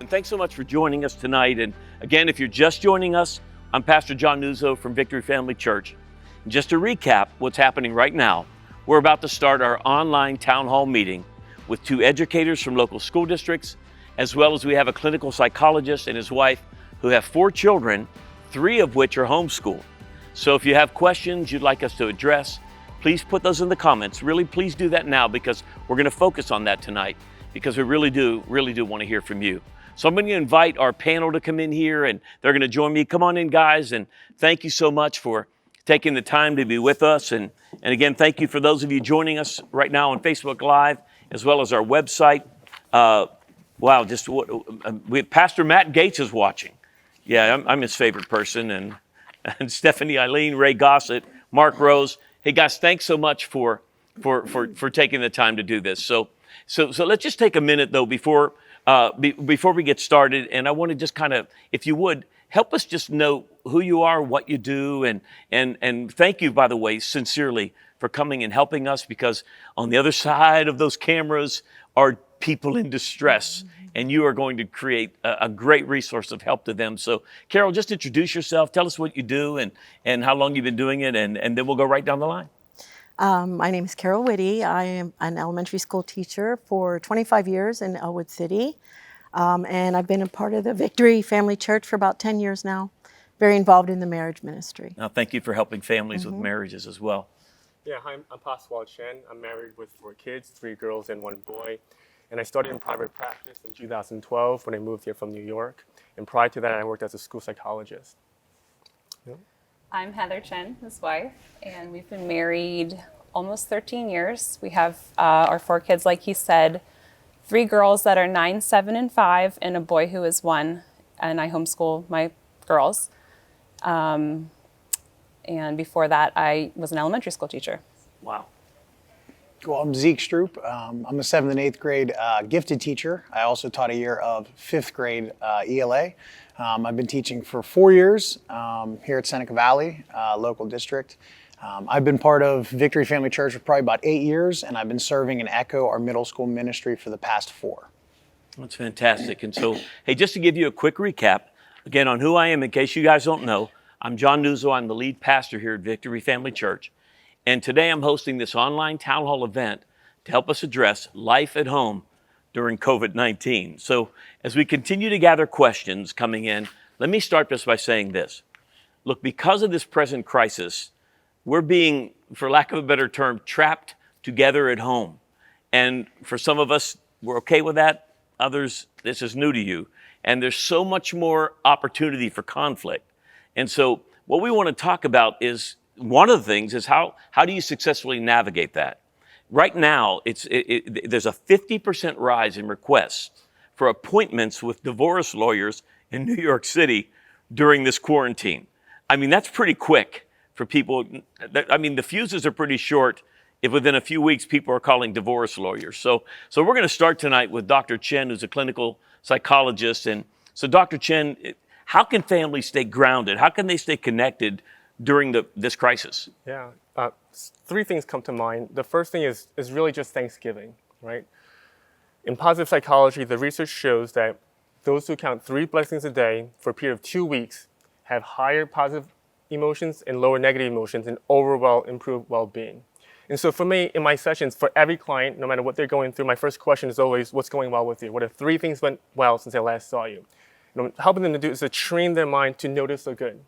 And thanks so much for joining us tonight. And again, if you're just joining us, I'm Pastor John Nuzzo from Victory Family Church. And just to recap what's happening right now, we're about to start our online town hall meeting with 2 educators from local school districts, as well as we have a clinical psychologist and his wife who have 4 children, 3 of which are homeschooled. So if you have questions you'd like us to address, please put those in the comments. Really, please do that now, because we're going to focus on that tonight, because we really do want to hear from you. So I'm going to invite our panel to come in here, and they're going to join me. Come on in, guys, and thank you so much for taking the time to be with us. And again, thank you for those of you joining us right now on Facebook Live, as well as our website. Wow, Pastor Matt Gates is watching. Yeah, I'm his favorite person, and Stephanie Eileen, Ray Gossett, Mark Rose. Hey guys, thanks so much for taking the time to do this. So let's just take a minute though before we get started, and I want to just kind of, if you would, help us just know who you are, what you do, and thank you, by the way, sincerely for coming and helping us, because on the other side of those cameras are people in distress, and you are going to create a great resource of help to them. So Carol, just introduce yourself, tell us what you do and how long you've been doing it, and then we'll go right down the line. My name is Carol Whitty. I am an elementary school teacher for 25 years in Elwood City. And I've been a part of the Victory Family Church for about 10 years now. Very involved in the marriage ministry. Now, thank you for helping families with marriages as well. Yeah, hi, I'm Pastor CHEN. I'm married with 4 kids, 3 girls and 1 boy. And I started in private practice in 2012 when I moved here from New York. And prior to that, I worked as a school psychologist. Yeah. I'm Heather CHEN, his wife, and we've been married almost 13 years. We have our 4 kids, like he said, 3 girls that are 9, 7, and 5, and a boy who is 1, and I homeschool my girls. And before that, I was an elementary school teacher. Wow. Well, I'm ZEKE STROUPE. I'm a 7th and 8th grade gifted teacher. I also taught a year of 5th grade ELA. I've been teaching for 4 years here at Seneca Valley, local district. I've been part of Victory Family Church for probably about 8 years, and I've been serving in ECHO, our middle school ministry, for the past 4. That's fantastic. And so, hey, just to give you a quick recap, again, on who I am, in case you guys don't know, I'm John Nuzzo. I'm the lead pastor here at Victory Family Church. And today I'm hosting this online town hall event to help us address life at home during COVID-19. So as we continue to gather questions coming in, let me start just by saying this. Look, because of this present crisis, we're being, for lack of a better term, trapped together at home. And for some of us, we're okay with that. Others, this is new to you. And there's so much more opportunity for conflict. And so what we want to talk about is, one of the things is how do you successfully navigate that? Right now, there's a 50% rise in requests for appointments with divorce lawyers in New York City during this quarantine. I mean, that's pretty quick for people. I mean, the fuses are pretty short if within a few weeks people are calling divorce lawyers. So we're going to start tonight with Dr. CHEN, who's a clinical psychologist. And so Dr. CHEN, how can families stay grounded? How can they stay connected during this crisis? Yeah, 3 things come to mind. The first thing is really just Thanksgiving, right? In positive psychology, the research shows that those who count 3 blessings a day for a period of 2 weeks have higher positive emotions and lower negative emotions and overall improved well-being. And so for me, in my sessions, for every client, no matter what they're going through, my first question is always, what's going well with you? What if 3 things went well since I last saw you? And what I'm helping them to do is to train their mind to notice the good.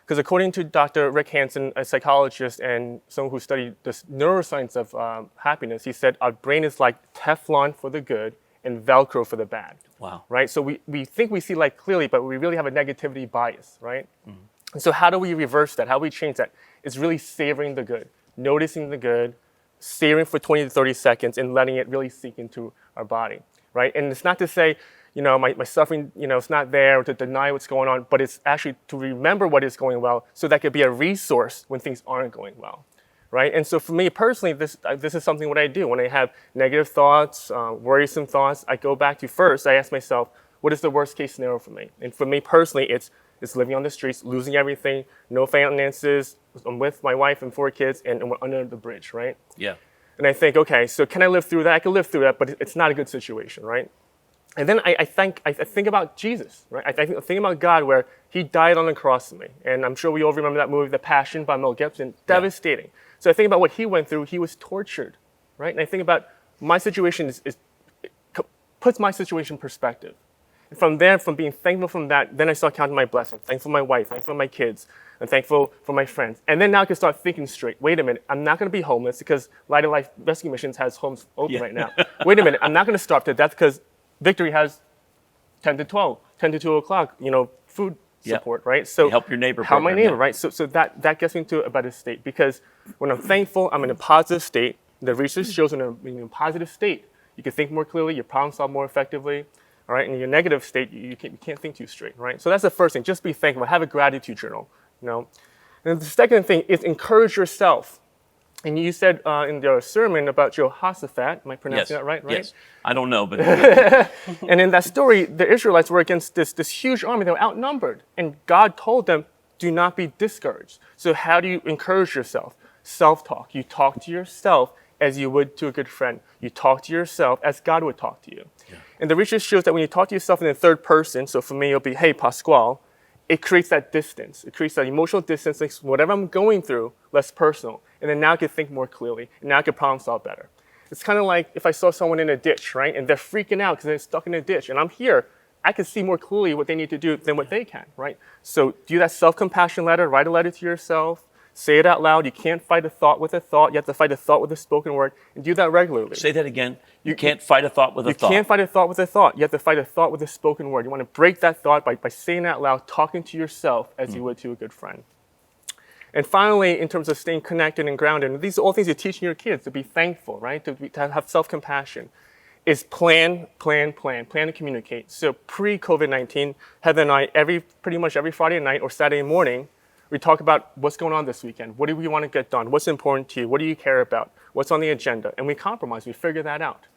Because according to Dr. Rick Hansen, a psychologist and someone who studied the neuroscience of happiness, he said our brain is like Teflon for the good and Velcro for the bad. Wow. Right? So we think we see light clearly, but we really have a negativity bias, right? Mm-hmm. And so how do we reverse that? How do we change that? It's really savoring the good, noticing the good, savoring for 20 to 30 seconds and letting it really sink into our body, right? And it's not to say, my suffering, it's not there, or to deny what's going on, but it's actually to remember what is going well so that could be a resource when things aren't going well, right? And so for me personally, this is something what I do. When I have negative thoughts, worrisome thoughts, I go back to first, I ask myself, what is the worst case scenario for me? And for me personally, it's living on the streets, losing everything, no finances, I'm with my wife and 4 kids, and we're under the bridge, right? Yeah. And I think, okay, so can I live through that? I can live through that, but it's not a good situation, right? And then I think about Jesus, right? I think about God, where he died on the cross for me. And I'm sure we all remember that movie, The Passion by Mel Gibson, devastating. So I think about what he went through. He was tortured, right? And I think about my situation puts my situation in perspective. And from there, from being thankful from that, then I start counting my blessings. Thankful for my wife, thankful for my kids, and thankful for my friends. And then now I can start thinking straight. Wait a minute, I'm not going to be homeless because Light of Life Rescue Missions has homes open right now. Wait a minute, I'm not going to starve to death because Victory has 10 to 12, 10 to 2 o'clock, food support, right? So help your neighbor. Help my neighbor, right? So that gets me to a better state, because when I'm thankful, I'm in a positive state. The research shows when I'm in a positive state, you can think more clearly, you problem solve more effectively, all right? In your negative state, you can't think too straight, right? So that's the first thing. Just be thankful. Have a gratitude journal, And the second thing is encourage yourself. And you said in your sermon about Jehoshaphat, am I pronouncing that right? Yes, I don't know, but... And in that story, the Israelites were against this huge army. They were outnumbered. And God told them, do not be discouraged. So how do you encourage yourself? Self-talk. You talk to yourself as you would to a good friend. You talk to yourself as God would talk to you. Yeah. And the research shows that when you talk to yourself in the third person, so for me, it'll be, hey, Pasquale, it creates that distance. It creates that emotional distance, makes whatever I'm going through less personal. And then now I can think more clearly, and now I can problem solve better. It's kind of like if I saw someone in a ditch, right? And they're freaking out because they're stuck in a ditch. And I'm here, I can see more clearly what they need to do than what they can, right? So do that self-compassion letter, write a letter to yourself, say it out loud. You can't fight a thought with a thought. You have to fight a thought with a spoken word, and do that regularly. Say that again. You can't fight a thought with a thought. You can't fight a thought with a thought. You have to fight a thought with a spoken word. You want to break that thought by saying it out loud, talking to yourself as you would to a good friend. And finally, in terms of staying connected and grounded, and these are all things you're teaching your kids, to be thankful, right? To have self-compassion, is plan to communicate. So pre-COVID-19, Heather and I, pretty much every Friday night or Saturday morning, we talk about what's going on this weekend. What do we want to get done? What's important to you? What do you care about? What's on the agenda? And we compromise. We figure that out.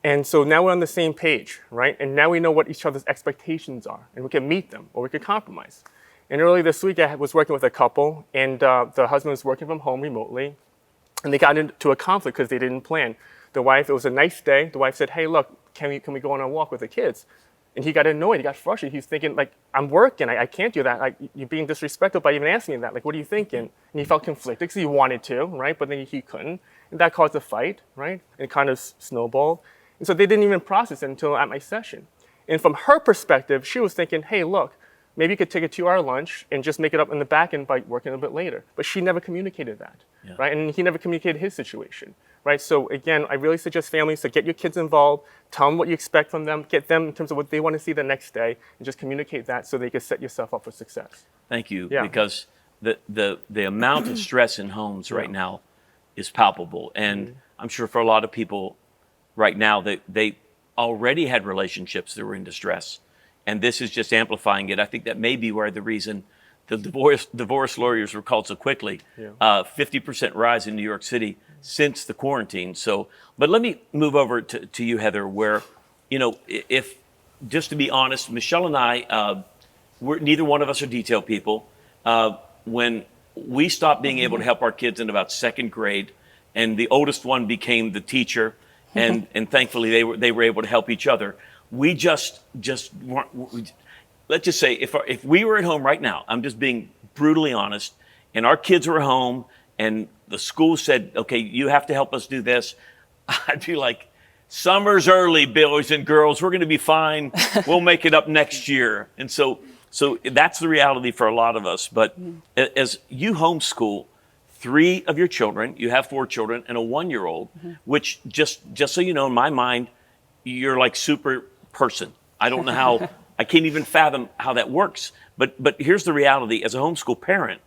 And so now we're on the same page, right? And now we know what each other's expectations are, and we can meet them, or we can compromise. And early this week, I was working with a couple, and the husband was working from home remotely, and they got into a conflict because they didn't plan. The wife, it was a nice day. The wife said, hey, look, can we go on a walk with the kids? And he got annoyed. He got frustrated. He's thinking, like, I'm working. I can't do that. Like, you're being disrespectful by even asking me that. Like, what are you thinking? And he felt conflicted because he wanted to, right? But then he couldn't. And that caused a fight, right? And it kind of snowballed. And so they didn't even process it until at my session. And from her perspective, she was thinking, hey, look, maybe you could take a 2-hour lunch and just make it up in the back end by working a bit later. But she never communicated that, right? And he never communicated his situation, right? So again, I really suggest families to get your kids involved, tell them what you expect from them, get them in terms of what they want to see the next day, and just communicate that so they can set yourself up for success. Thank you, because the amount of stress in homes right now is palpable. And I'm sure for a lot of people right now, they already had relationships that were in distress. And this is just amplifying it. I think that may be where the reason the divorce lawyers were called so quickly. 50% rise in New York City since the quarantine. So, but let me move over to you, Heather, where, if, just to be honest, Michelle and I, neither one of us are detail people. When we stopped being able to help our kids in about 2nd grade, and the oldest one became the teacher, and thankfully they were able to help each other. We just weren't. Let's just say if we were at home right now, I'm just being brutally honest, and our kids were home, and the school said, "Okay, you have to help us do this," I'd be like, "Summer's early, boys and girls. We're going to be fine. We'll make it up next year." And so that's the reality for a lot of us. But as you homeschool 3 of your children, you have 4 children and a 1-year-old, which just so you know, in my mind, you're like super person. I don't know how, I can't even fathom how that works. But here's the reality. As a homeschool parent,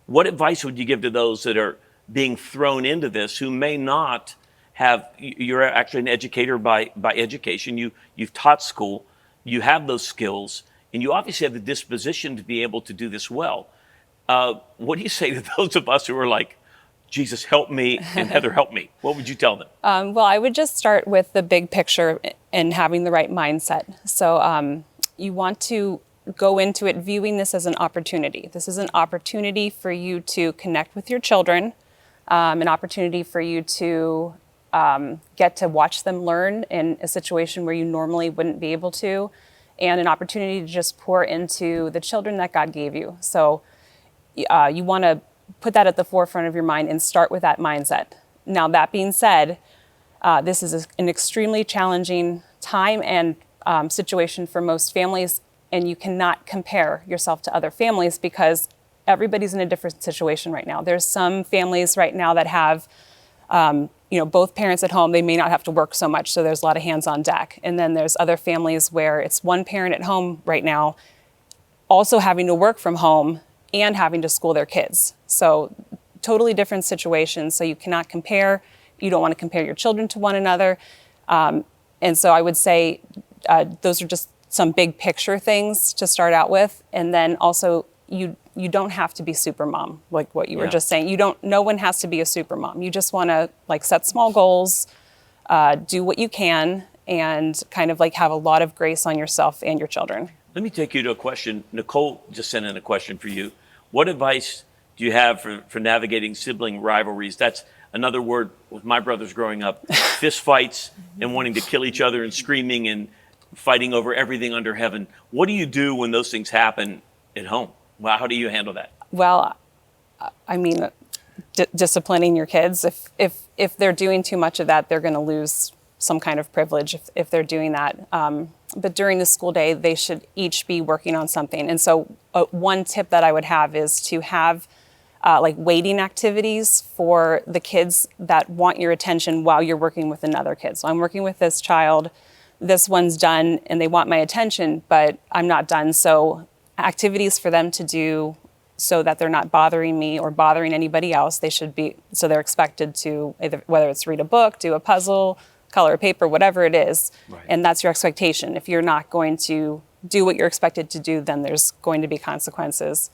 what advice would you give to those that are being thrown into this who may not have, you're actually an educator by education, you've taught school, you have those skills, and you obviously have the disposition to be able to do this well. What do you say to those of us who are like, Jesus, help me, and Heather, help me? What would you tell them? Well, I would just start with the big picture and having the right mindset. So you want to go into it viewing this as an opportunity. This is an opportunity for you to connect with your children, an opportunity for you to get to watch them learn in a situation where you normally wouldn't be able to, and an opportunity to just pour into the children that God gave you. So you want to put that at the forefront of your mind and start with that mindset. Now, that being said, this is an extremely challenging time and situation for most families, and you cannot compare yourself to other families because everybody's in a different situation right now. There's some families right now that have both parents at home. They may not have to work so much, so there's a lot of hands on deck. And then there's other families where it's one parent at home right now, also having to work from home and having to school their kids. So totally different situations. So you cannot compare. You don't want to compare your children to one another. And so I would say those are just some big picture things to start out with. And then also you don't have to be super mom, like what you were just saying. No one has to be a super mom. You just want to set small goals, do what you can, and kind of have a lot of grace on yourself and your children. Let me take you to a question. Nicole just sent in a question for you. What advice do you have for navigating sibling rivalries? That's another word with my brothers growing up, fist fights and wanting to kill each other and screaming and fighting over everything under heaven. What do you do when those things happen at home? Well, how do you handle that? Well, I mean, disciplining your kids. If they're doing too much of that, they're going to lose some kind of privilege if they're doing that. But during the school day, they should each be working on something. And so one tip that I would have is to have waiting activities for the kids that want your attention while you're working with another kid. So I'm working with this child, this one's done, and they want my attention, but I'm not done. So activities for them to do so that they're not bothering me or bothering anybody else. So they're expected to, whether it's read a book, do a puzzle, color a paper, whatever it is. Right. And that's your expectation. If you're not going to do what you're expected to do, then there's going to be consequences.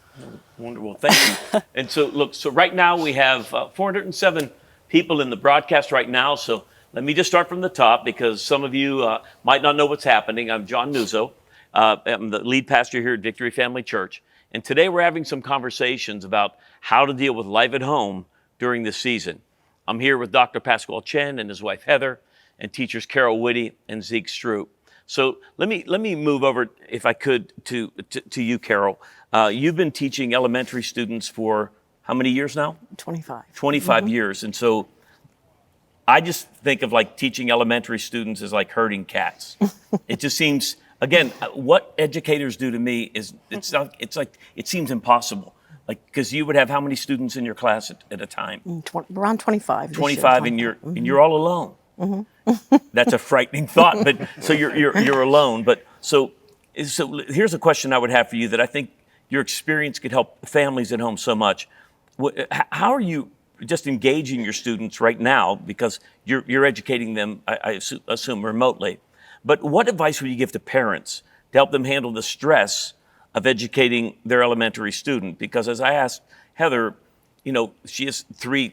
Wonderful, thank you. And so look, right now we have 407 people in the broadcast right now. So let me just start from the top because some of you might not know what's happening. I'm John Nuzzo. I'm the lead pastor here at Victory Family Church. And today we're having some conversations about how to deal with life at home during this season. I'm here with Dr. Pasquale CHEN and his wife Heather and teachers Carol Whitty and ZEKE STROUPE. So let me move over, if I could, to you, Carol. You've been teaching elementary students for how many years now? 25. 25 years. And so I just think of teaching elementary students as like herding cats. It just seems, again, what educators do to me is it seems impossible. Because you would have how many students in your class at a time? Around 25. 25, and you're all alone. Mm-hmm. That's a frightening thought. But so you're alone. But so here's a question I would have for you that I think your experience could help families at home so much. How are you just engaging your students right now? Because you're educating them, I assume, remotely. But what advice would you give to parents to help them handle the stress of educating their elementary student? Because as I asked Heather, she has three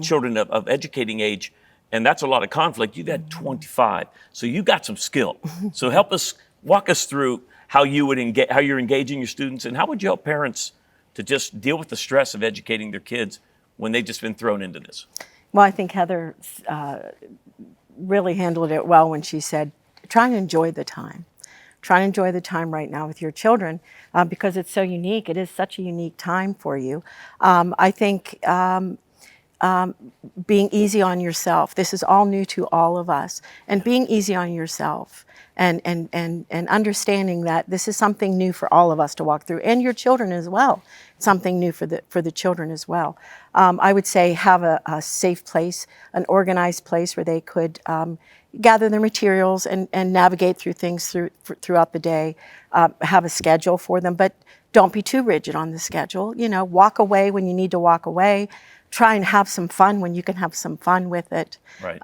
children of educating age, and that's a lot of conflict. You've had 25, so you got some skill. So walk us through how you're engaging your students, and how would you help parents to just deal with the stress of educating their kids when they've just been thrown into this? Well, I think Heather really handled it well when she said, try and enjoy the time. Try and enjoy the time right now with your children because it's so unique. It is such a unique time for you. I think being easy on yourself. This is all new to all of us. And being easy on yourself and understanding that this is something new for all of us to walk through, and your children as well. Something new for the children as well. I would say have a safe place, an organized place where they could gather their materials and navigate through things throughout the day. Have a schedule for them, but don't be too rigid on the schedule. Walk away when you need to walk away. Try and have some fun when you can have some fun with it. Right.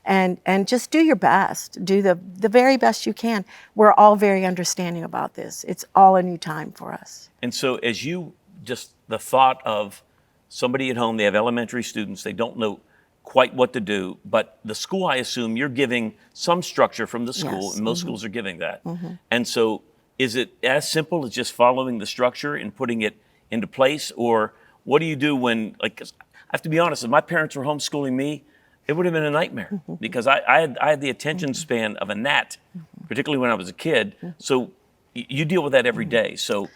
And just do your best. Do the very best you can. We're all very understanding about this. It's all a new time for us. And so as the thought of somebody at home, they have elementary students, they don't know quite what to do, but the school, I assume, you're giving some structure from the school, yes. And most schools are giving that. Mm-hmm. And so is it as simple as just following the structure and putting it into place? Or what do you do when, 'cause I have to be honest, if my parents were homeschooling me, it would have been a nightmare because I had the attention span of a gnat, particularly when I was a kid. So you deal with that every day. So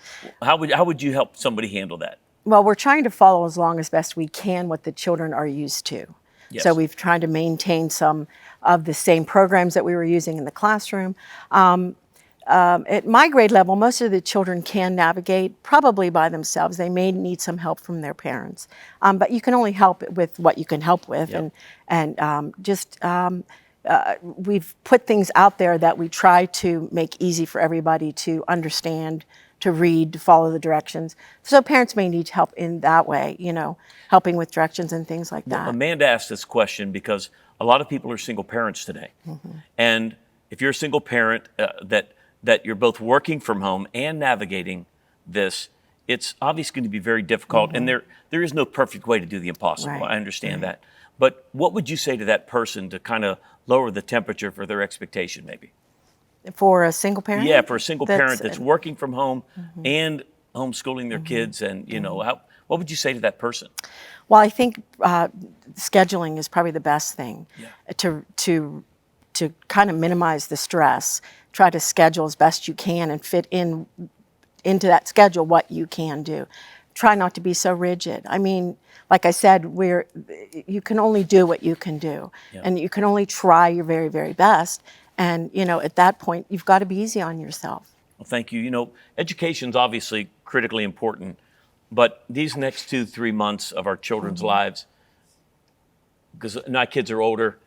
how would you help somebody handle that? Well, we're trying to follow as long as best we can what the children are used to. Yes. So we've tried to maintain some of the same programs that we were using in the classroom. At my grade level, most of the children can navigate probably by themselves. They may need some help from their parents, but you can only help with what you can help with. Yep. We've put things out there that we try to make easy for everybody to understand, to read, to follow the directions. So parents may need help in that way, helping with directions and things like that. Amanda asked this question because a lot of people are single parents today. And if you're a single parent that you're both working from home and navigating this, it's obviously going to be very difficult. And there is no perfect way to do the impossible. Right. I understand that. But what would you say to that person to kind of lower the temperature for their expectation maybe? For a single parent? Yeah, for a single parent that's working from home and homeschooling their kids, and what would you say to that person? Well, I think scheduling is probably the best thing to kind of minimize the stress. Try to schedule as best you can and fit into that schedule what you can do. Try not to be so rigid. I mean, like I said, you can only do what you can do, and you can only try your very, very best. And, at that point, you've got to be easy on yourself. Well, thank you. Education's obviously critically important, but these next 2-3 months of our children's lives, because my kids are older,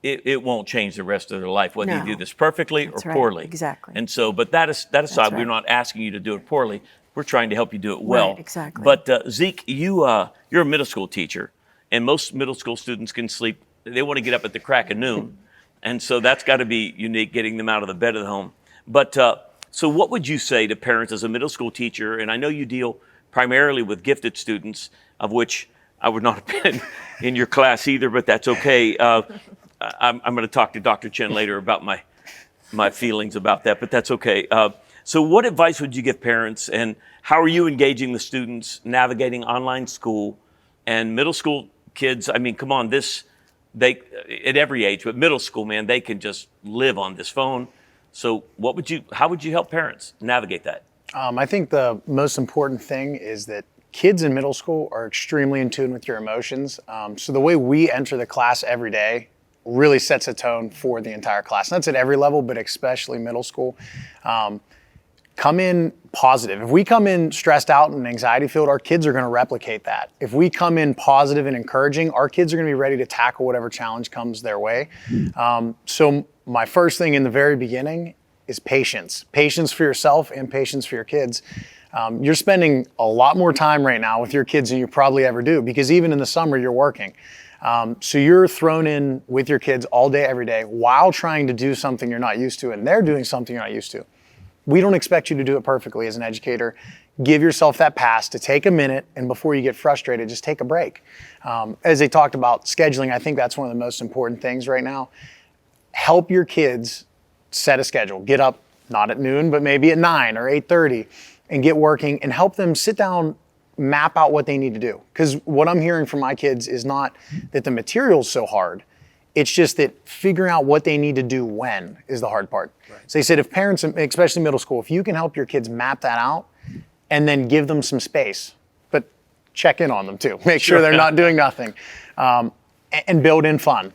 it won't change the rest of their life, whether you do this perfectly or poorly. Exactly. And so, but that aside, we're not asking you to do it poorly. We're trying to help you do it well. Right, exactly. But Zeke, you're a middle school teacher, and most middle school students can sleep. They want to get up at the crack of noon. And so that's got to be unique, getting them out of the bed of the home. But so what would you say to parents as a middle school teacher? And I know you deal primarily with gifted students, of which I would not have been in your class either, but that's okay. I'm going to talk to Dr. Chen later about my feelings about that, but that's okay. So what advice would you give parents, and how are you engaging the students navigating online school and middle school kids? I mean, come on, they at every age, but middle school, man, they can just live on this phone. So how would you help parents navigate that? I think the most important thing is that kids in middle school are extremely in tune with your emotions. So the way we enter the class every day really sets a tone for the entire class. And that's at every level, but especially middle school. Come in positive. If we come in stressed out and anxiety filled, our kids are going to replicate that. If we come in positive and encouraging, our kids are going to be ready to tackle whatever challenge comes their way. So my first thing in the very beginning is patience. Patience for yourself and patience for your kids. You're spending a lot more time right now with your kids than you probably ever do, because even in the summer you're working. So you're thrown in with your kids all day, every day, while trying to do something you're not used to, and they're doing something you're not used to. We don't expect you to do it perfectly as an educator. Give yourself that pass to take a minute, and before you get frustrated, just take a break. As they talked about scheduling, I think that's one of the most important things right now. Help your kids set a schedule. Get up, not at noon, but maybe at 9 or 8:30, and get working, and help them sit down, map out what they need to do. Because what I'm hearing from my kids is not that the material's so hard. It's just that figuring out what they need to do when is the hard part. Right. So they said if parents, especially middle school, if you can help your kids map that out and then give them some space, but check in on them too. Make sure they're not doing nothing. And build in fun.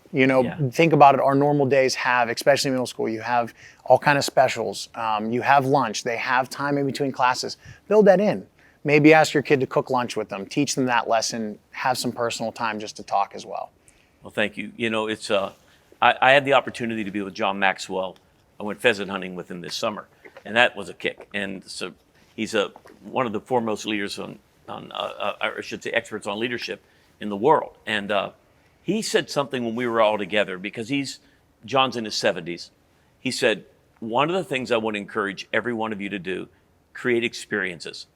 Think about it. Our normal days have, especially middle school, you have all kind of specials. You have lunch. They have time in between classes. Build that in. Maybe ask your kid to cook lunch with them. Teach them that lesson. Have some personal time just to talk as well. Well, thank you. It's I had the opportunity to be with John Maxwell. I went pheasant hunting with him this summer, and that was a kick. And so he's one of the foremost leaders or I should say experts on leadership in the world. And he said something when we were all together, because John's in his 70s. He said, one of the things I want to encourage every one of you to do, create experiences.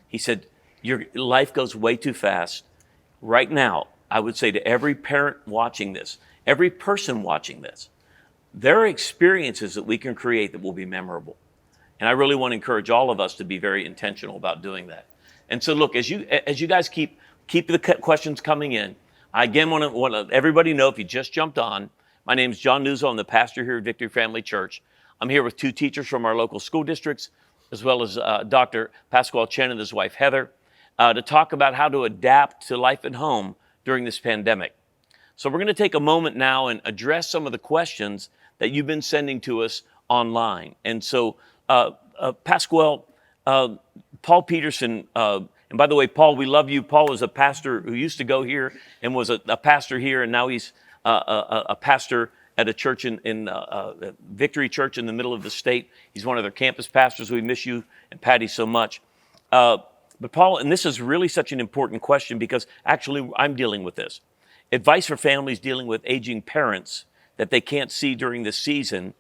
He said, your life goes way too fast. Right now, I would say to every parent watching this, every person watching this, there are experiences that we can create that will be memorable. And I really want to encourage all of us to be very intentional about doing that. And so look, as you guys keep the questions coming in, I again want to let everybody know, if you just jumped on, my name is John Nuzzo. I'm the pastor here at Victory Family Church. I'm here with 2 teachers from our local school districts, as well as Dr. Pasquale CHEN and his wife Heather, to talk about how to adapt to life at home during this pandemic. So we're going to take a moment now and address some of the questions that you've been sending to us online. And so, Pasquale, Paul Peterson, and by the way, Paul, we love you. Paul is a pastor who used to go here and was a pastor here, and now he's a pastor at a church in Victory Church in the middle of the state. He's one of their campus pastors. We miss you and Patty so much. But Paul, and this is really such an important question because actually I'm dealing with this. Advice for families dealing with aging parents that they can't see during this season,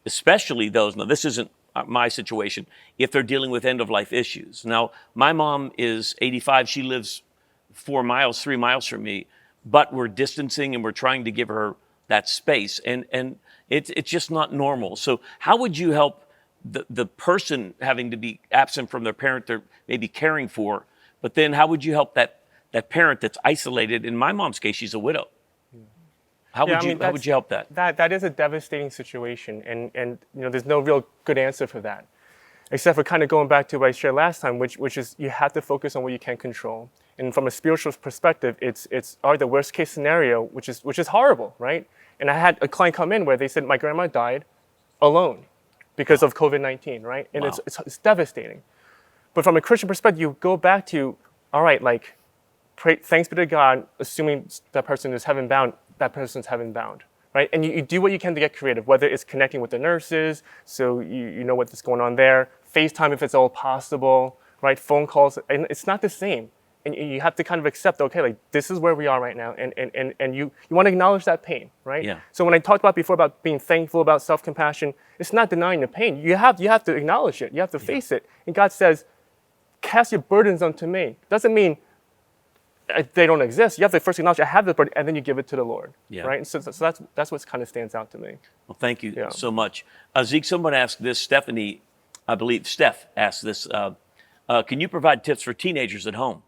especially those, now this isn't my situation, if they're dealing with end-of-life issues. Now, my mom is 85. She lives 3 miles from me, but we're distancing and we're trying to give her that space. And it's just not normal. So how would you help the person having to be absent from their parent they're maybe caring for, but then how would you help that parent that's isolated? In my mom's case, she's a widow. How would you help that? That is a devastating situation, and there's no real good answer for that, except for kind of going back to what I shared last time, which is you have to focus on what you can control. And from a spiritual perspective, it's the worst case scenario, which is horrible, right? And I had a client come in where they said my grandma died alone because of COVID-19, right? And it's devastating. But from a Christian perspective, you go back to, all right, like, pray, thanks be to God, assuming that person is heaven bound. That person's heaven bound, right? And you do what you can to get creative, whether it's connecting with the nurses, so you know what's going on there, FaceTime if it's all possible, right? Phone calls, and it's not the same. And you have to kind of accept, okay, like this is where we are right now, and you want to acknowledge that pain, right? Yeah. So when I talked about before about being thankful, about self-compassion, it's not denying the pain. You have to acknowledge it. You have to face it. And God says, cast your burdens unto me. Doesn't mean they don't exist. You have to first acknowledge I have the burden, and then you give it to the Lord, right? And so that's what kind of stands out to me. Well, thank you so much. Zeke, someone asked this, Stephanie, I believe Steph asked this, can you provide tips for teenagers at home?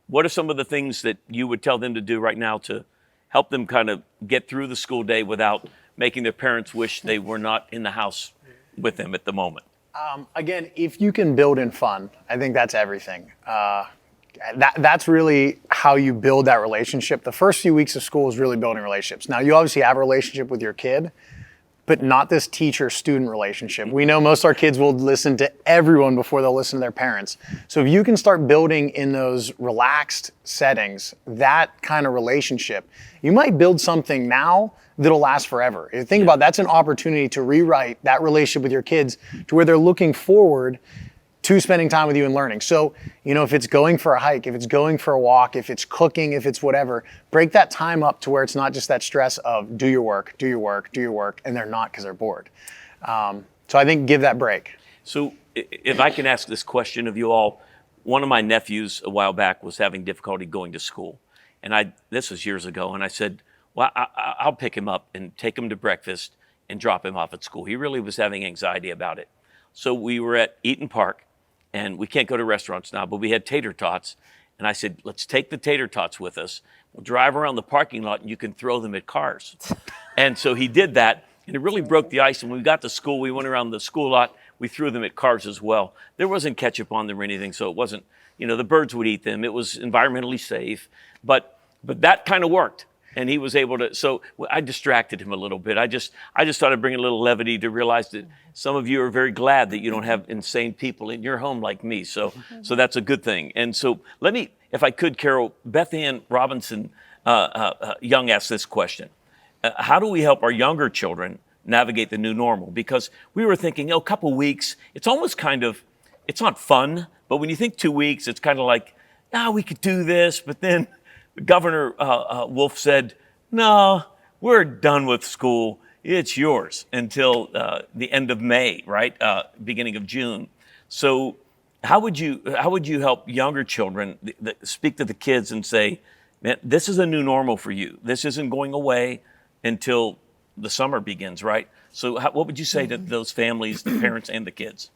What are some of the things that you would tell them to do right now to help them kind of get through the school day without making their parents wish they were not in the house with them at the moment? Again, if you can build in fun, I think that's everything. That's really how you build that relationship. The first few weeks of school is really building relationships. Now, you obviously have a relationship with your kid, but not this teacher-student relationship. We know most of our kids will listen to everyone before they'll listen to their parents. So if you can start building in those relaxed settings, that kind of relationship, you might build something now that'll last forever. If you think about that's an opportunity to rewrite that relationship with your kids to where they're looking forward to spending time with you and learning. So, if it's going for a hike, if it's going for a walk, if it's cooking, if it's whatever, break that time up to where it's not just that stress of do your work, and they're not because they're bored. So I think give that break. So if I can ask this question of you all, one of my nephews a while back was having difficulty going to school. And this was years ago, and I said, well, I'll pick him up and take him to breakfast and drop him off at school. He really was having anxiety about it. So we were at Eaton Park, and we can't go to restaurants now, but we had tater tots. And I said, let's take the tater tots with us. We'll drive around the parking lot and you can throw them at cars. And so he did that, and it really broke the ice. And when we got to school, we went around the school lot. We threw them at cars as well. There wasn't ketchup on them or anything, so it wasn't, the birds would eat them. It was environmentally safe, but that kind of worked. And he was able to, so I distracted him a little bit. I just thought I'd bring a little levity to realize that some of you are very glad that you don't have insane people in your home like me. So that's a good thing. And so let me, if I could, Carol, Beth Ann Robinson Young asked this question. How do we help our younger children navigate the new normal? Because we were thinking, a couple weeks, it's almost kind of, it's not fun, but when you think 2 weeks, it's kind of like, we could do this, but then Governor Wolf said, no, we're done with school. It's yours until the end of May, right? Beginning of June. So how would you help younger children speak to the kids and say, man, this is a new normal for you. This isn't going away until the summer begins, right? So what would you say to those families, the parents and the kids?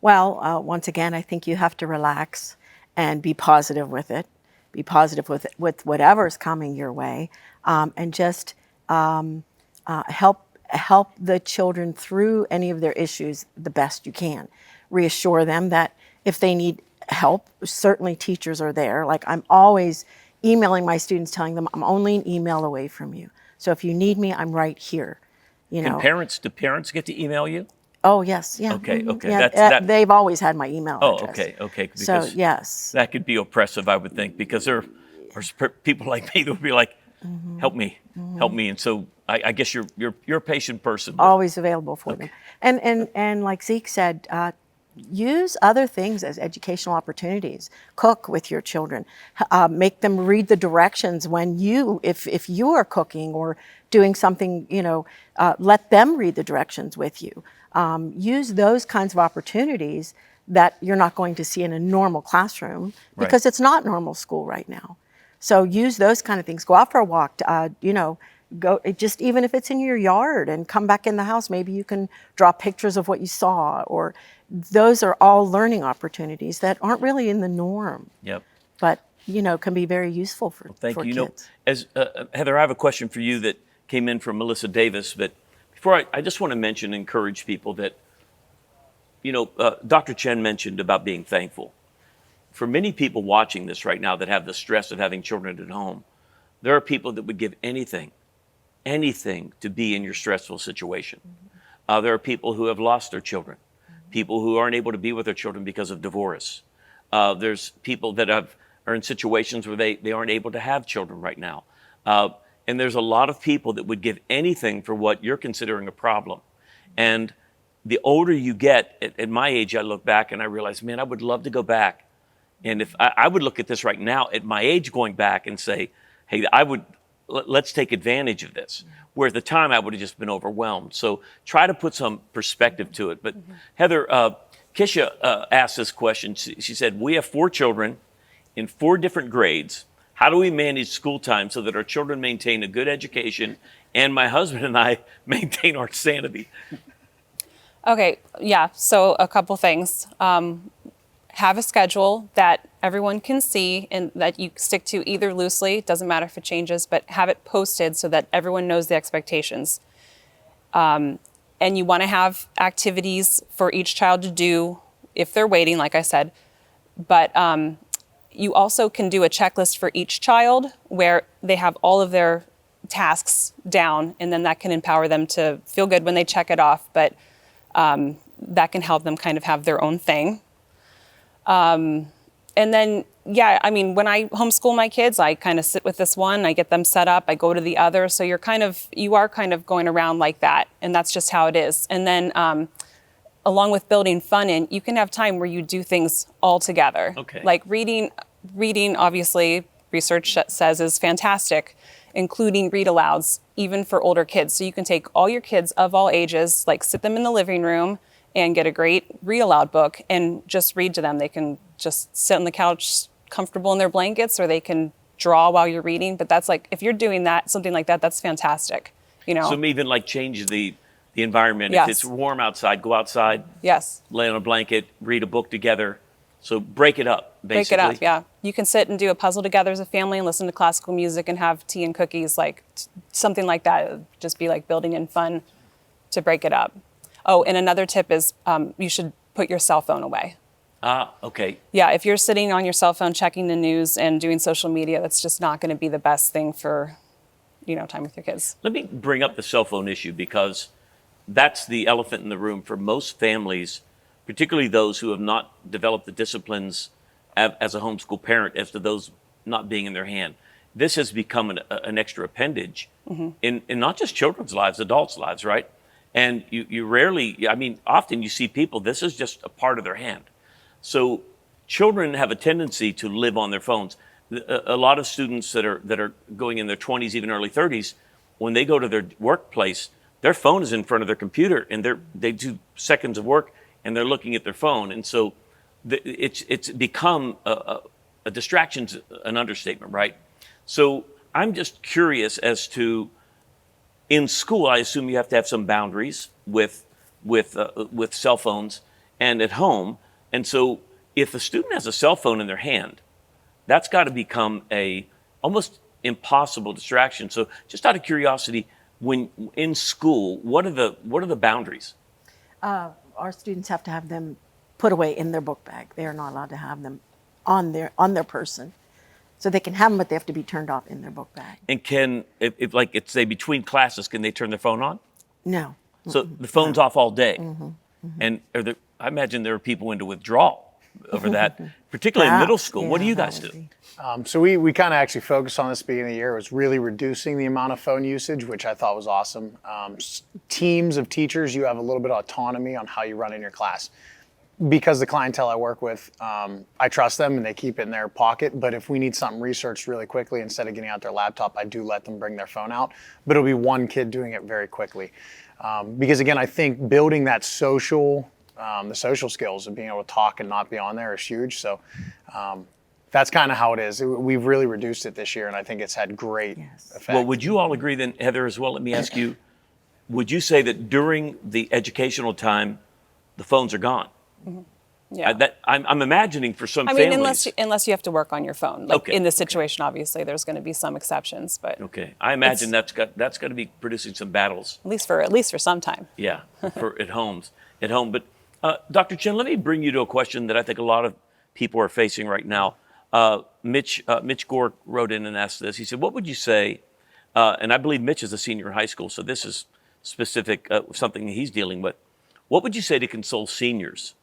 Well, once again, I think you have to relax and be positive with it. be positive with whatever's coming your way, and just help the children through any of their issues the best you can. Reassure them that if they need help, certainly teachers are there. Like, I'm always emailing my students, telling them I'm only an email away from you. So if you need me, I'm right here. You know. Do parents get to email you? Oh, yes, yeah. Okay, mhm, okay. Yeah, they've always had my email Oh, address. okay. So, Because yes. that could be oppressive, I would think, because there are people like me that would be like, help me. And so I guess you're a patient person. Always available for them. And like Zeke said, use other things as educational opportunities. Cook with your children. Make them read the directions when if you are cooking or doing something, let them read the directions with you. Use those kinds of opportunities that you're not going to see in a normal classroom, because it's not normal school right now. So use those kind of things. Go out for a walk, go just even if it's in your yard, and come back in the house. Maybe you can draw pictures of what you saw, or those are all learning opportunities that aren't really in the norm. Yep. But, can be very useful for Thank you. kids. As Heather, I have a question for you that came in from Melissa Davis, but before I just want to mention, encourage people that, Dr. Chen mentioned about being thankful. For many people watching this right now that have the stress of having children at home, there are people that would give anything to be in your stressful situation. There are people who have lost their children, people who aren't able to be with their children because of divorce. There's people that are in situations where they aren't able to have children right now. And there's a lot of people that would give anything for what you're considering a problem. And the older you get, at my age, I look back and I realize, man, I would love to go back. And if I would look at this right now at my age, going back and say, hey, let's take advantage of this. Where at the time I would have just been overwhelmed. So try to put some perspective to it. But Heather, Kisha asked this question. She said, we have 4 children in 4 different grades. How do we manage school time so that our children maintain a good education and my husband and I maintain our sanity? Okay, yeah, so a couple things. Have a schedule that everyone can see and that you stick to, either loosely, doesn't matter if it changes, but have it posted so that everyone knows the expectations. And you want to have activities for each child to do if they're waiting, like I said. But you also can do a checklist for each child where they have all of their tasks down, and then that can empower them to feel good when they check it off. But that can help them kind of have their own thing. And then, when I homeschool my kids, I kind of sit with this one, I get them set up, I go to the other. So you are kind of going around like that, and that's just how it is. And then, along with building fun in, you can have time where you do things all together. Okay. Like reading, obviously, research says is fantastic, including read alouds, even for older kids. So you can take all your kids of all ages, like sit them in the living room and get a great read aloud book and just read to them. They can just sit on the couch comfortable in their blankets, or they can draw while you're reading. But that's like, if you're doing that, something like that, that's fantastic. So even like change the environment. Yes. If it's warm outside, go outside. Yes. Lay on a blanket, read a book together. So break it up, basically. Break it up, yeah. You can sit and do a puzzle together as a family and listen to classical music and have tea and cookies, like something like that. It would just be like building in fun to break it up. Oh, and another tip is you should put your cell phone away. Okay. Yeah, if you're sitting on your cell phone checking the news and doing social media, that's just not going to be the best thing for, time with your kids. Let me bring up the cell phone issue, because that's the elephant in the room for most families, particularly those who have not developed the disciplines as a homeschool parent as to those not being in their hand. This has become an extra appendage in not just children's lives, adults' lives, right? And you rarely, often you see people, this is just a part of their hand. So children have a tendency to live on their phones. A lot of students that are going in their 20s, even early 30s, when they go to their workplace, their phone is in front of their computer, and they do seconds of work, and they're looking at their phone. And so it's become a distraction's an understatement, right? So I'm just curious as to, in school, I assume you have to have some boundaries with cell phones, and at home. And so if a student has a cell phone in their hand, that's got to become a almost impossible distraction. So just out of curiosity, when in school, what are the boundaries? Our students have to have them put away in their book bag. They are not allowed to have them on their person. So they can have them, but they have to be turned off in their book bag. And can, if like it's say between classes, can they turn their phone on? No. So the phone's off all day. And I imagine there are people into withdrawal over that, particularly in middle school. What do you guys do? So we kind of actually focused on this beginning of the year, was really reducing the amount of phone usage, which I thought was awesome. Teams of teachers, you have a little bit of autonomy on how you run in your class. Because the clientele I work with, I trust them and they keep it in their pocket. But if we need something researched really quickly, instead of getting out their laptop, I do let them bring their phone out. But it'll be one kid doing it very quickly. Because again, I think building that the social skills of being able to talk and not be on there is huge. So that's kind of how it is. We've really reduced it this year, and I think it's had great effect. Well, would you all agree then, Heather, as well? Let me ask you, would you say that during the educational time, the phones are gone? Yeah. I'm imagining for some I mean, families. unless you have to work on your phone. Like Okay, in this situation, obviously, there's going to be some exceptions, but Okay, I imagine that's got to be producing some battles. at least for some time. Yeah, for at home. But Dr. Chen, let me bring you to a question that I think a lot of people are facing right now. Mitch Gore wrote in and asked this. He said, "What would you say?" And I believe Mitch is a senior in high school, so this is specific something he's dealing with. What would you say to console seniors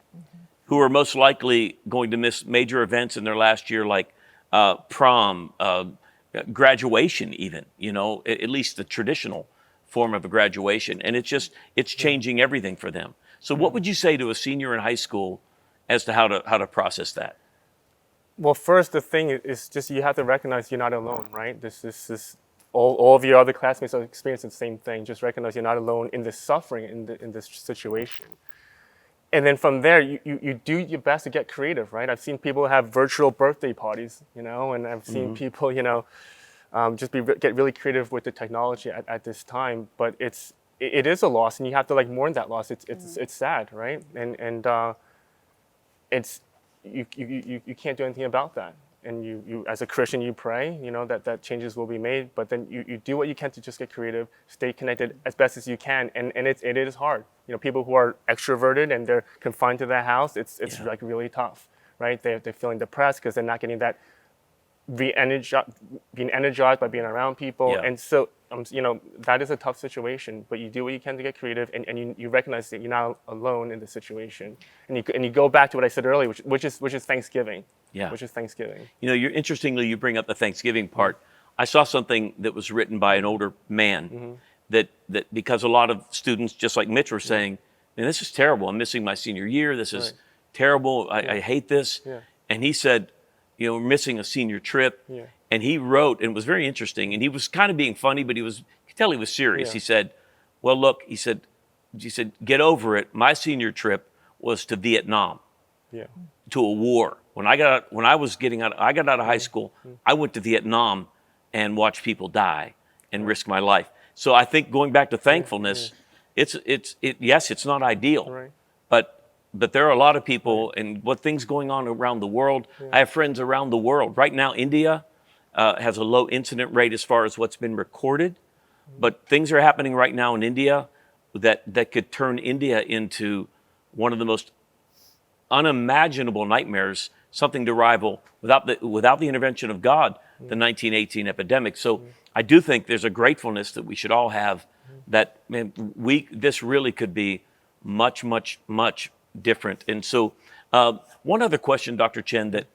who are most likely going to miss major events in their last year, like prom, graduation, even? At least the traditional form of a graduation, and it's changing everything for them. So what would you say to a senior in high school as to how to process that? Well, first, the thing is just you have to recognize you're not alone, right? This is all of your other classmates are experiencing the same thing. Just recognize you're not alone in this suffering, in this situation. And then from there, you do your best to get creative, right? I've seen people have virtual birthday parties, and I've seen people, just get really creative with the technology at this time. But it is a loss, and you have to mourn that loss. It's sad, right? And you can't do anything about that. And you as a Christian, you pray, that changes will be made. But then you do what you can to just get creative, stay connected as best as you can. And it is hard. People who are extroverted and they're confined to their house, it's really tough, right? They're feeling depressed because they're not getting that being energized by being around people. Yeah. And so, that is a tough situation, but you do what you can to get creative, and you recognize that you're not alone in the situation. And you go back to what I said earlier, which is Thanksgiving. Yeah. Which is Thanksgiving. Interestingly, you bring up the Thanksgiving part. I saw something that was written by an older man that because a lot of students, just like Mitch, were saying, "Man, this is terrible. I'm missing my senior year. This is terrible. I hate this." Yeah. And he said, we're missing a senior trip. Yeah. And he wrote, and it was very interesting, and he was kind of being funny, but you could tell he was serious. Yeah. He said, "Well, look," he said, "get over it. My senior trip was to Vietnam, Yeah. to a war. When I got out of high school, I went to Vietnam and watched people die and risk my life." So I think going back to thankfulness, it's not ideal, Right. but there are a lot of people and what things going on around the world. I have friends around the world. Right now, India has a low incident rate as far as what's been recorded, but things are happening right now in India that could turn India into one of the most unimaginable nightmares, something to rival, without the intervention of God, the 1918 epidemic. So I do think there's a gratefulness that we should all have that, man, this really could be much, much, much different. And so one other question, Dr. Chen, that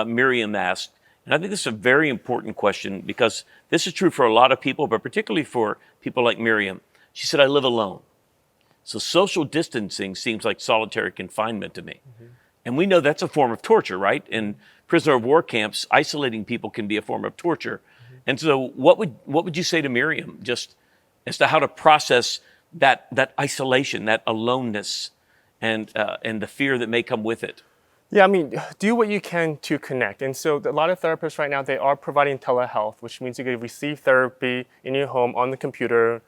Miriam asked, and I think this is a very important question because this is true for a lot of people, but particularly for people like Miriam. She said, "I live alone. So social distancing seems like solitary confinement to me." And we know that's a form of torture, right? In prisoner of war camps, isolating people can be a form of torture. And so what would you say to Miriam just as to how to process that isolation, that aloneness, and the fear that may come with it? Yeah, I mean, do what you can to connect. And so a lot of therapists right now, they are providing telehealth, which means you can receive therapy in your home on the computer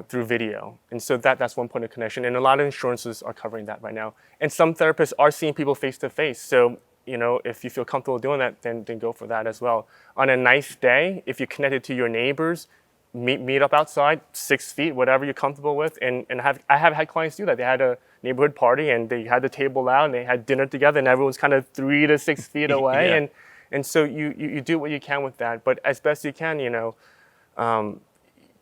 through video. And so that's one point of connection. And a lot of insurances are covering that right now. And some therapists are seeing people face to face. So, if you feel comfortable doing that, then go for that as well. On a nice day, if you're connected to your neighbors, meet up outside, 6 feet, whatever you're comfortable with. And I have had clients do that. They had a neighborhood party and they had the table out and they had dinner together and everyone's kind of 3 to 6 feet away. Yeah. And so you do what you can with that. But as best you can,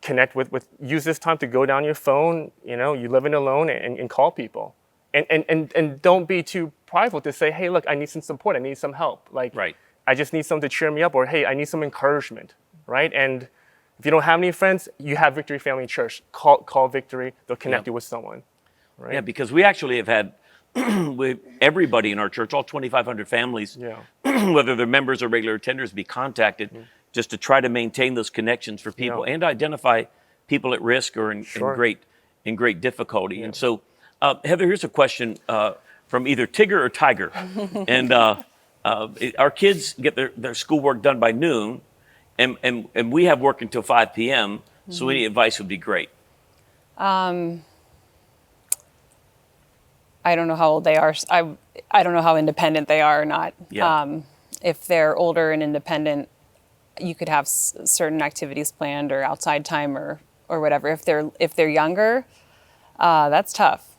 connect use this time to go down your phone, you living alone and call people. And don't be too prideful to say, hey, look, I need some support. I need some help. Like, Right. I just need someone to cheer me up, or hey, I need some encouragement, right? And if you don't have any friends, you have Victory Family Church. Call Victory. They'll connect you with someone, right? Yeah, because we actually have had with everybody in our church, all 2,500 families, whether they're members or regular attenders, be contacted just to try to maintain those connections for people and identify people at risk or in great difficulty. And so, Heather, here's a question from either Tigger or Tiger. And our kids get their schoolwork done by noon, and we have work until 5 p.m., so any advice would be great. I don't know how old they are. I don't know how independent they are or not. Yeah. If they're older and independent, you could have certain activities planned or outside time or whatever. If they're younger, that's tough.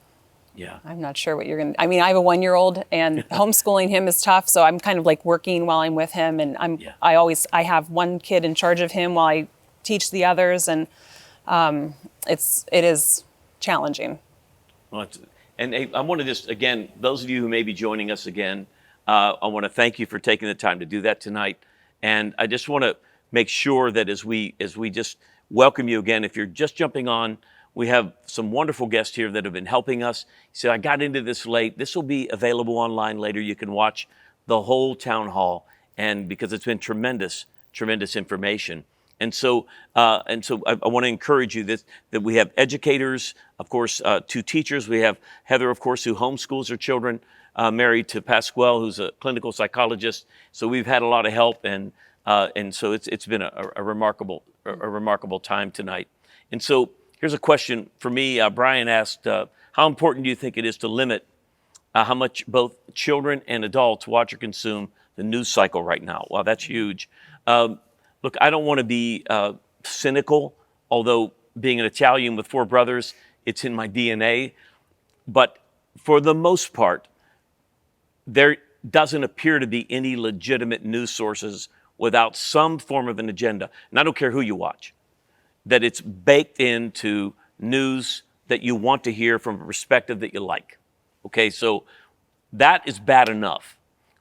Yeah. I'm not sure what you're going to, I mean, I have a 1-year-old and homeschooling him is tough. So I'm kind of like working while I'm with him. And I have one kid in charge of him while I teach the others. And it is challenging. Well, and I want to just, again, those of you who may be joining us again, I want to thank you for taking the time to do that tonight. And I just want to make sure that as we just welcome you again, if you're just jumping on, we have some wonderful guests here that have been helping us. So I got into this late. This will be available online later. You can watch the whole town hall, and because it's been tremendous information. And so I want to encourage you that we have educators, of course, 2 teachers. We have Heather, of course, who homeschools her children, married to Pasquale, who's a clinical psychologist. So we've had a lot of help, and so it's been a remarkable time tonight. And so here's a question for me. Brian asked, how important do you think it is to limit how much both children and adults watch or consume the news cycle right now? Wow, that's huge. Look, I don't want to be cynical, although being an Italian with 4 brothers, it's in my DNA. But for the most part, there doesn't appear to be any legitimate news sources without some form of an agenda. And I don't care who you watch, that it's baked into news that you want to hear from a perspective that you like. Okay, so that is bad enough.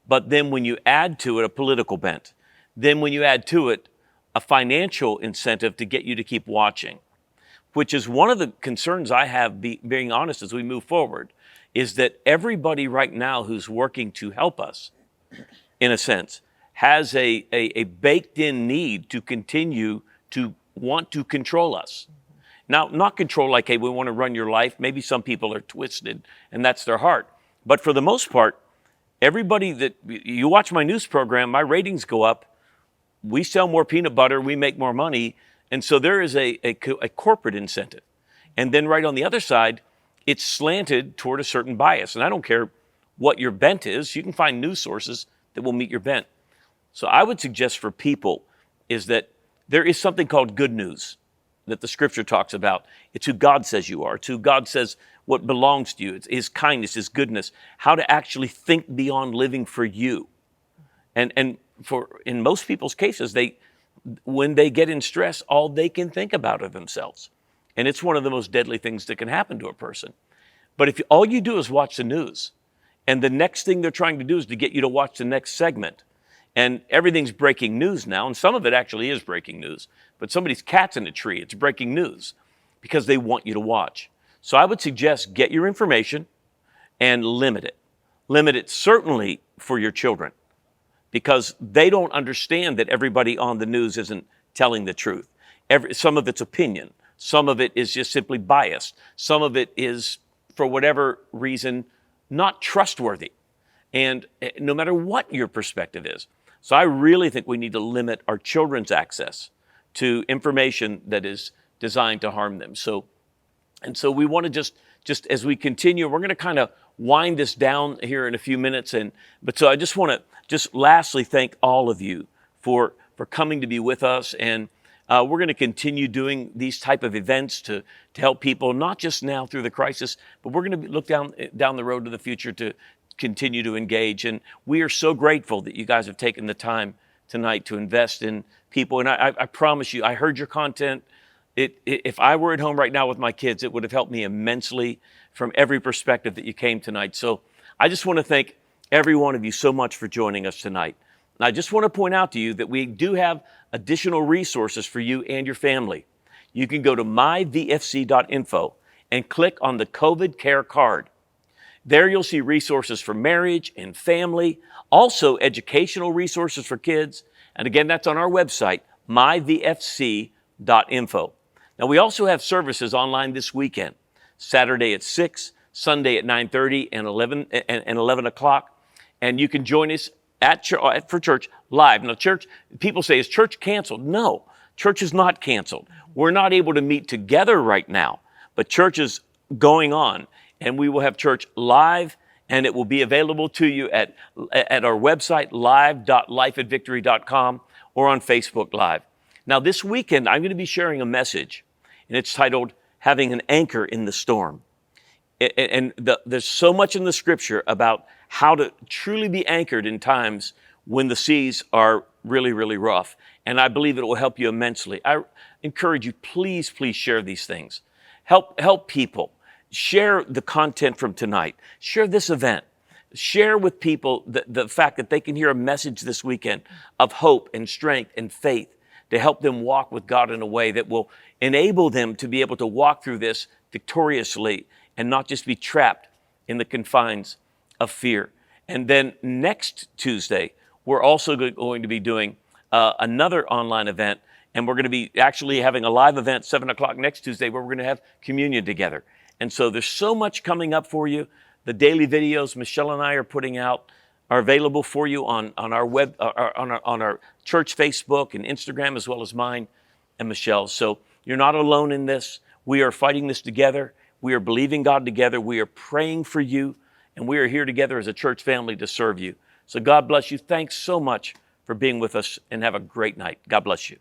But then when you add to it a political bent, then when you add to it a financial incentive to get you to keep watching, which is one of the concerns I have, being honest, as we move forward, is that everybody right now who's working to help us, in a sense, has a baked-in need to continue to want to control us. Now, not control like, hey, we want to run your life. Maybe some people are twisted, and that's their heart. But for the most part, everybody that, you watch my news program, my ratings go up. We sell more peanut butter, we make more money. And so there is a corporate incentive. And then right on the other side, it's slanted toward a certain bias. And I don't care what your bent is, you can find news sources that will meet your bent. So I would suggest for people is that there is something called good news that the scripture talks about. It's who God says you are. It's who God says what belongs to you. It's his kindness, his goodness, how to actually think beyond living for you. And for in most people's cases, when they get in stress, all they can think about are themselves. And it's one of the most deadly things that can happen to a person. But if all you do is watch the news, and the next thing they're trying to do is to get you to watch the next segment, and everything's breaking news now, and some of it actually is breaking news, but somebody's cat's in a tree, it's breaking news, because they want you to watch. So I would suggest get your information and limit it. Limit it certainly for your children, because they don't understand that everybody on the news isn't telling the truth. Some of it's opinion. Some of it is just simply biased. Some of it is, for whatever reason, not trustworthy. And no matter what your perspective is. So I really think we need to limit our children's access to information that is designed to harm them. So And so we want to just as we continue, we're going to kind of wind this down here in a few minutes. But so I just want to just lastly thank all of you for coming to be with us. And we're going to continue doing these type of events to help people, not just now through the crisis, but we're going to look down the road to the future to continue to engage. And we are so grateful that you guys have taken the time tonight to invest in people. And I promise you, I heard your content. If I were at home right now with my kids, it would have helped me immensely from every perspective that you came tonight. So I just want to thank every one of you so much for joining us tonight. And I just want to point out to you that we do have additional resources for you and your family. You can go to myvfc.info and click on the COVID Care card. There you'll see resources for marriage and family, also educational resources for kids. And again, that's on our website, myvfc.info. Now, we also have services online this weekend, Saturday at 6, Sunday at 9:30 and 11 o'clock. And you can join us for church live. Now, church, people say, is church canceled? No, church is not canceled. We're not able to meet together right now, but church is going on. And we will have church live, and it will be available to you at our website, live.lifeatvictory.com, or on Facebook Live. Now, this weekend, I'm going to be sharing a message, and it's titled, Having an Anchor in the Storm. And there's so much in the scripture about how to truly be anchored in times when the seas are really, really rough. And I believe it will help you immensely. I encourage you, please share these things. Help people. Share the content from tonight. Share this event. Share with people the fact that they can hear a message this weekend of hope and strength and faith to help them walk with God in a way that will enable them to be able to walk through this victoriously and not just be trapped in the confines of fear. And then next Tuesday, we're also going to be doing another online event, and we're going to be actually having a live event 7 o'clock next Tuesday where we're going to have communion together. And so there's so much coming up for you. The daily videos Michelle and I are putting out are available for you on our web, on our church Facebook and Instagram, as well as mine and Michelle's. So you're not alone in this. We are fighting this together. We are believing God together. We are praying for you, and we are here together as a church family to serve you. So God bless you. Thanks so much for being with us, and have a great night. God bless you.